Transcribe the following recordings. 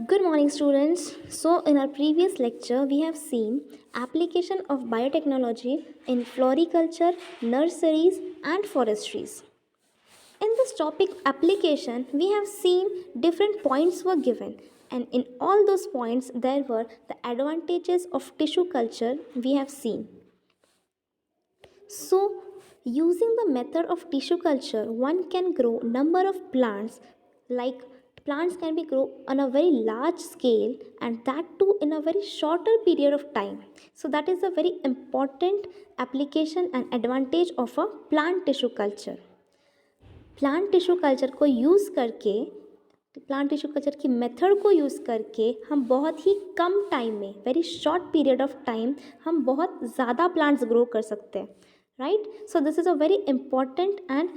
Good morning, students. So, in our previous lecture, we have seen application of biotechnology in floriculture, nurseries, and forestries. In this topic application, we have seen different points were given, and in all those points, there were the advantages of tissue culture we have seen. So, using the method of tissue culture, one can grow number of plants like plants can be grown on a very large scale and that too in a very shorter period of time. So that is a very important application and advantage of a plant tissue culture. Plant tissue culture को use करके plant tissue culture की method को use करके हम बहुत ही कम time में very short period of time हम बहुत ज़्यादा प्लांट्स ग्रो कर सकते हैं right. So this is a very important and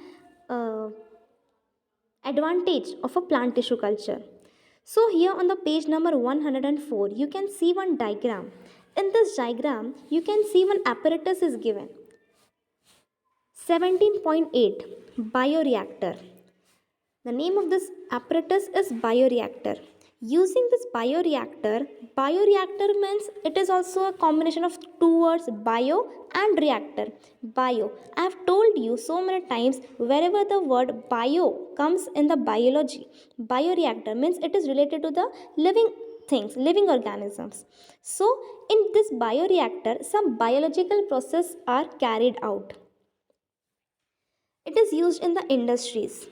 advantage of a plant tissue culture. So here on the page number 104 you can see one diagram. In this diagram you can see one apparatus is given. 17.8 bioreactor. The name of this apparatus is bioreactor. Using this bioreactor means it is also a combination of two words bio and reactor. Bio, I have told you so many times, wherever the word bio comes in the biology, bioreactor means it is related to the living things, living organisms. So in this bioreactor some biological process are carried out. It is used in the industries.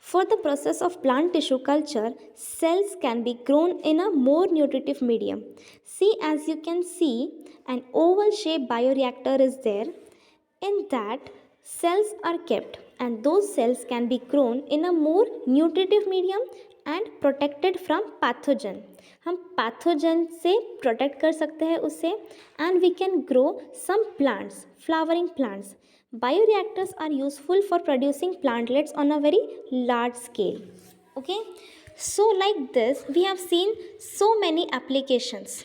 For the process of plant tissue culture, cells can be grown in a more nutritive medium. See, as you can see, an oval shaped bioreactor is there. In that, cells are kept and those cells can be grown in a more nutritive medium and protected from pathogen. हम pathogen से protect कर सकते हैं उससे and we can grow some plants, flowering plants. Bioreactors are useful for producing plantlets on a very large scale. Okay, so like this we have seen so many applications.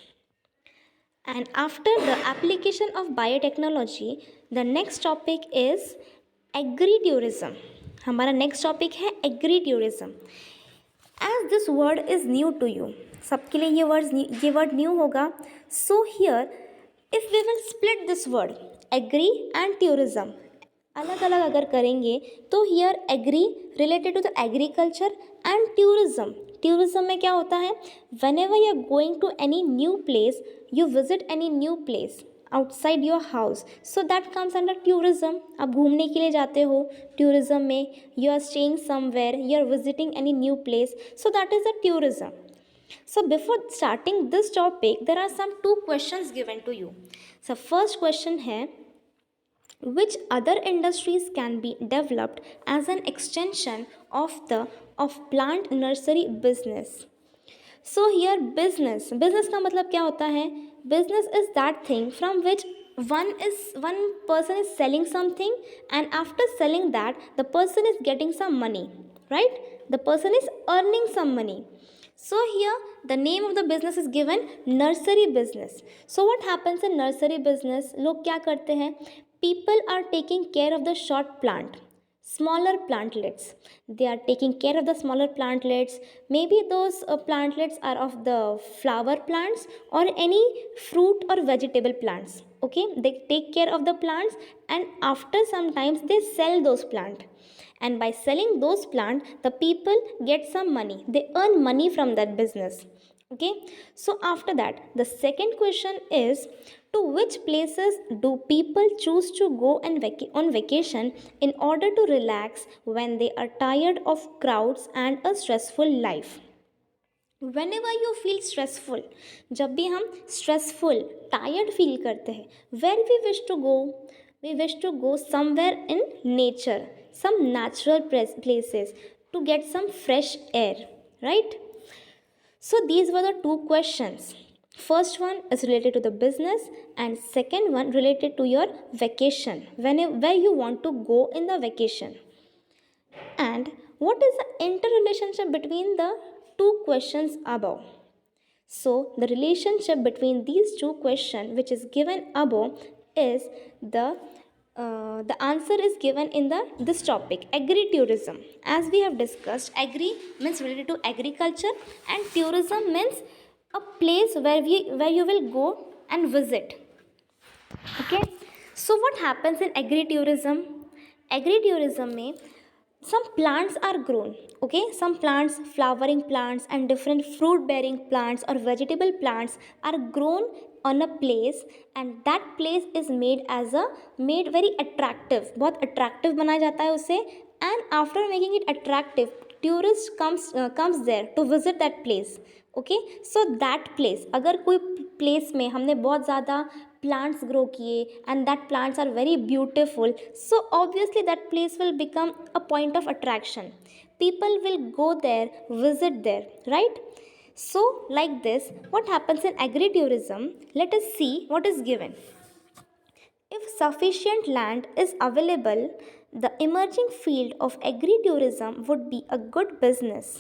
And after the application of biotechnology, the next topic is agritourism. हमारा next topic है agritourism. As this word is new to you, सबके लिए ये word new होगा. So here, if we will split this word, agri and tourism, अलग अलग अगर करेंगे तो here agri related to the agriculture and tourism. Tourism में क्या होता है, whenever you are going to any new place, you visit any new place outside your house, so that comes under tourism. आप घूमने के लिए जाते हो टूरिज्म में, you are staying somewhere, you are visiting any new place, so that is a tourism. So before starting this topic, there are some two questions given to you. So first question है, which other industries can be developed as an extension of plant nursery business? So here business का मतलब क्या होता है, business is that thing from which one person is selling something and after selling that the person is getting some money, right? The person is earning some money. So here the name of the business is given nursery business. So what happens in nursery business, लोग क्या करते हैं, people are taking care of the short plant, smaller plantlets. They are taking care of the smaller plantlets. Maybe those plantlets are of the flower plants or any fruit or vegetable plants. Okay, they take care of the plants and after sometimes they sell those plants, and by selling those plants the people get some money, they earn money from that business. Okay, so after that the second question is, to which places do people choose to go on vacation in order to relax when they are tired of crowds and a stressful life? Whenever you feel stressful, जब भी हम stressful, tired feel करते हैं, where we wish to go? We wish to go somewhere in nature, some natural places to get some fresh air, right? So these were the two questions. First one is related to the business and second one related to your vacation, where you want to go in the vacation. And what is the interrelationship between the two questions above? So the relationship between these two questions which is given above is the the answer is given in this topic, agri-tourism. As we have discussed, agri means related to agriculture, and tourism means a place where you will go and visit. Okay, so what happens in agri-tourism? Agri-tourism में some plants are grown. Okay, some plants, flowering plants and different fruit bearing plants or vegetable plants are grown on a place, and that place is made very attractive. बहुत attractive बनाया जाता है उसे, and after making it attractive, tourist comes there to visit that place. Okay, so that place, अगर कोई place में हमने बहुत ज़्यादा प्लांट्स ग्रो किए and that plants are very beautiful, so obviously that place will become a point of attraction. People will go there, visit there, right? So like this, what happens in agri-tourism? Let us see what is given. If sufficient land is available, the emerging field of agri-tourism would be a good business.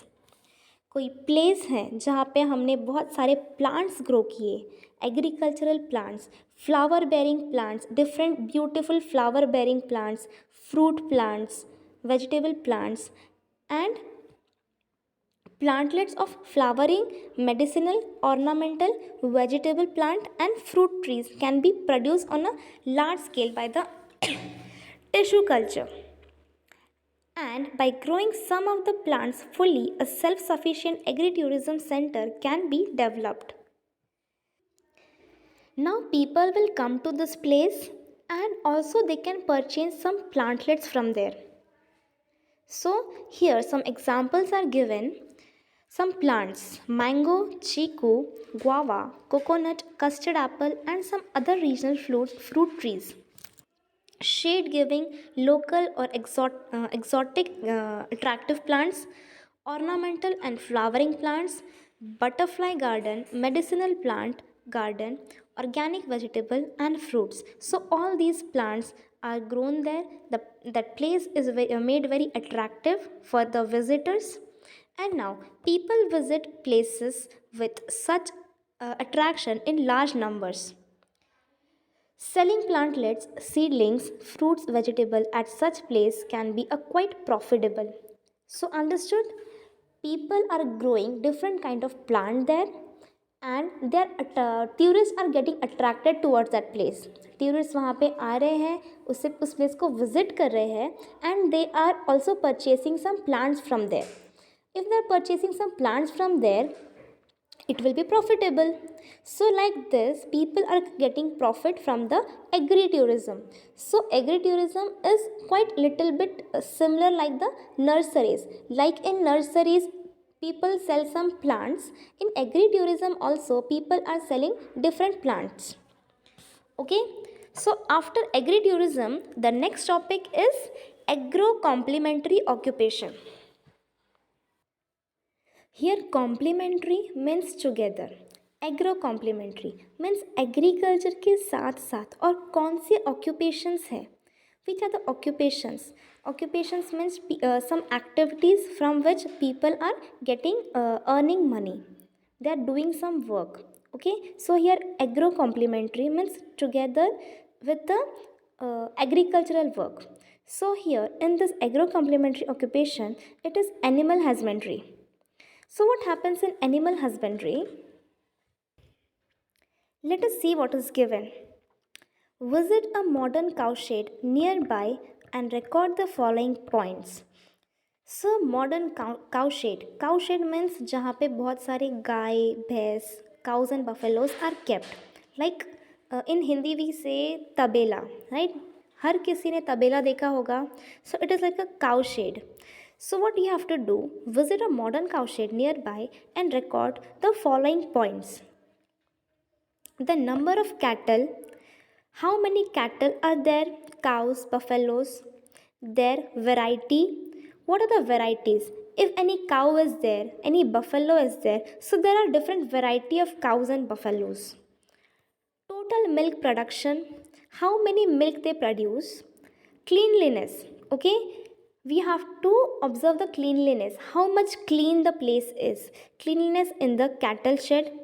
कोई place है जहाँ पे हमने बहुत सारे plants grow किए, agricultural plants, flower bearing plants, different beautiful flower bearing plants, fruit plants, vegetable plants and plantlets of flowering, medicinal, ornamental, vegetable plant and fruit trees can be produced on a large scale by the tissue culture. And by growing some of the plants fully, a self-sufficient agri-tourism center can be developed. Now people will come to this place, and also they can purchase some plantlets from there. So here some examples are given. Some plants: mango, chiku, guava, coconut, custard apple and some other regional fruit trees. Shade giving, local or exotic attractive plants, ornamental and flowering plants, butterfly garden, medicinal plant garden, organic vegetable and fruits. So all these plants are grown there. That place is made very attractive for the visitors. And now people visit places with such attraction in large numbers. Selling plantlets, seedlings, fruits, vegetable at such place can be a quite profitable. So understood? People are growing different kind of plant there, and their tourists are getting attracted towards that place. Tourists वहाँ पे आ रहे हैं, उस place को visit कर रहे हैं, and they are also purchasing some plants from there. If they are purchasing some plants from there, it will be profitable. So like this, people are getting profit from the agri-tourism. So agri-tourism is quite little bit similar like the nurseries. Like in nurseries, people sell some plants. In agri-tourism also, people are selling different plants. Okay, so after agri-tourism, the next topic is agro-complementary occupation. Here complementary means together, agro complementary means agriculture के साथ साथ और कौन से occupations हैं. Which are the occupations? Occupations means some activities from which people are getting earning money, they are doing some work. Okay, so here agro complementary means together with the agricultural work. So here in this agro complementary occupation, it is animal husbandry. So what happens in animal husbandry? Let us see what is given. Visit a modern cowshed nearby and record the following points. So modern cowshed means जहाँ पे बहुत सारे गाय, भैंस, cows and buffaloes are kept. Like in Hindi we say तबेला, right? हर किसी ने तबेला देखा होगा. So it is like a cowshed. So what you have to do, visit a modern cowshed nearby and record the following points. The number of cattle, how many cattle are there, cows, buffaloes, their variety, what are the varieties, if any cow is there, any buffalo is there, so there are different variety of cows and buffaloes. Total milk production, how many milk they produce. Cleanliness, okay, we have to observe the cleanliness, how much clean the place is, cleanliness in the cattle shed.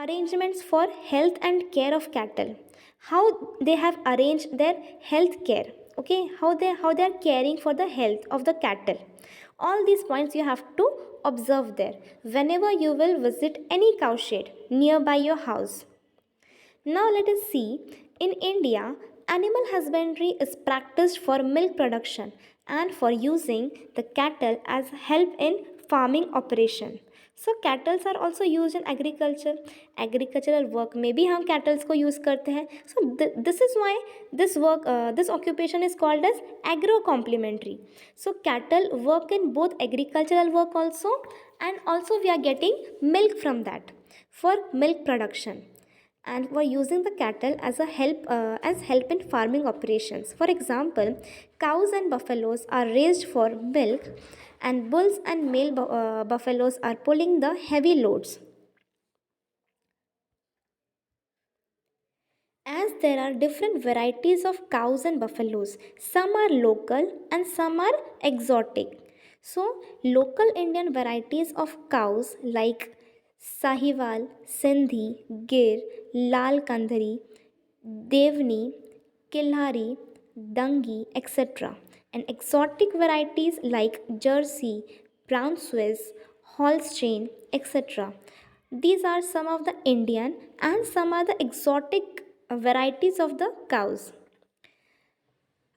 Arrangements for health and care of cattle, how they have arranged their health care, okay, how they are caring for the health of the cattle. All these points you have to observe there whenever you will visit any cow shed nearby your house. Now let us see, in India, animal husbandry is practiced for milk production and for using the cattle as help in farming operation. So cattle are also used in agriculture, agricultural work में भी हम cattle को use करते हैं. So this is why this occupation is called as agro complementary. So cattle work in both agricultural work also, and also we are getting milk from that for milk production, and were using the cattle as help in farming operations. For example, cows and buffaloes are raised for milk, and bulls and male buffaloes are pulling the heavy loads. As there are different varieties of cows and buffaloes, some are local and some are exotic. So, local Indian varieties of cows like Sahiwal, Sindhi, Gir, Lal Kandhari, Devni, Kilhari, Dangi, etc. And exotic varieties like Jersey, Brown Swiss, Holstein, etc. These are some of the Indian and some are the exotic varieties of the cows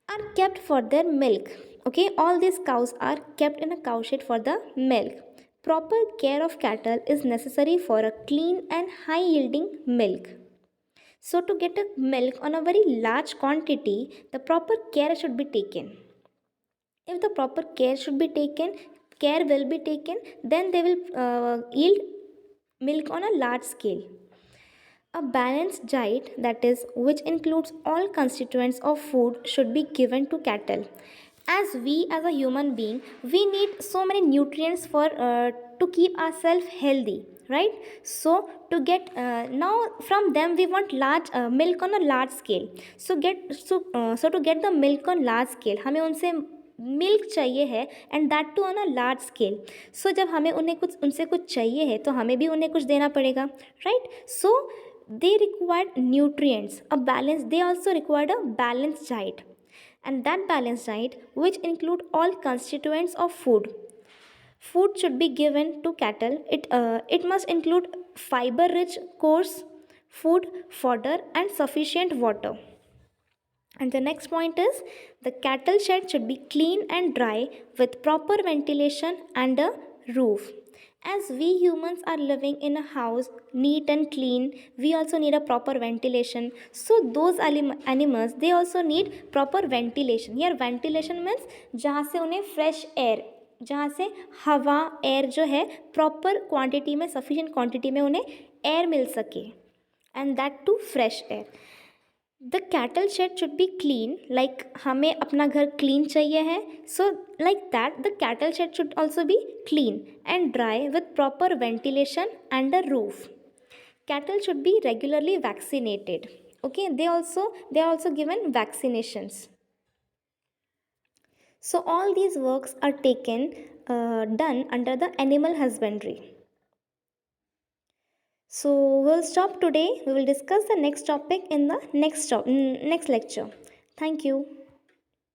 are kept for their milk. Okay, all these cows are kept in a cow shed for the milk. Proper care of cattle is necessary for a clean and high yielding milk. So, to get a milk on a very large quantity, the proper care should be taken. If the proper care will be taken, then they will yield milk on a large scale. A balanced diet, that is, which includes all constituents of food, should be given to cattle. As we, as a human being, we need so many nutrients for to keep ourselves healthy, right? So to get now from them we want large milk on a large scale. So to get the milk on large scale, हमें उनसे milk चाहिए है, and that too on a large scale. So जब हमें उनसे कुछ चाहिए है तो हमें भी उन्हें कुछ देना पड़ेगा, right? So they required nutrients, a balance. They also required a balanced diet, and that balanced diet, which include all constituents of food should be given to cattle. It must include fiber rich coarse food, fodder, and sufficient water. And the next point is, the cattle shed should be clean and dry with proper ventilation and a roof. As we humans are living in a house neat and clean, we also need a proper ventilation. So those animals, they also need proper ventilation. Here ventilation means जहाँ से उन्हें fresh air, जहाँ से हवा air जो है proper quantity में, sufficient quantity में उन्हें एयर मिल सके, and that too fresh air. The cattle shed should be clean, like हमें अपना घर क्लीन चाहिए है, so like that the cattle shed should also be clean and dry with proper ventilation and a roof. Cattle should be regularly vaccinated. Okay, they are also given vaccinations. So all these works are done under the animal husbandry. So we'll stop today. We will discuss the next topic in the next lecture. Thank you.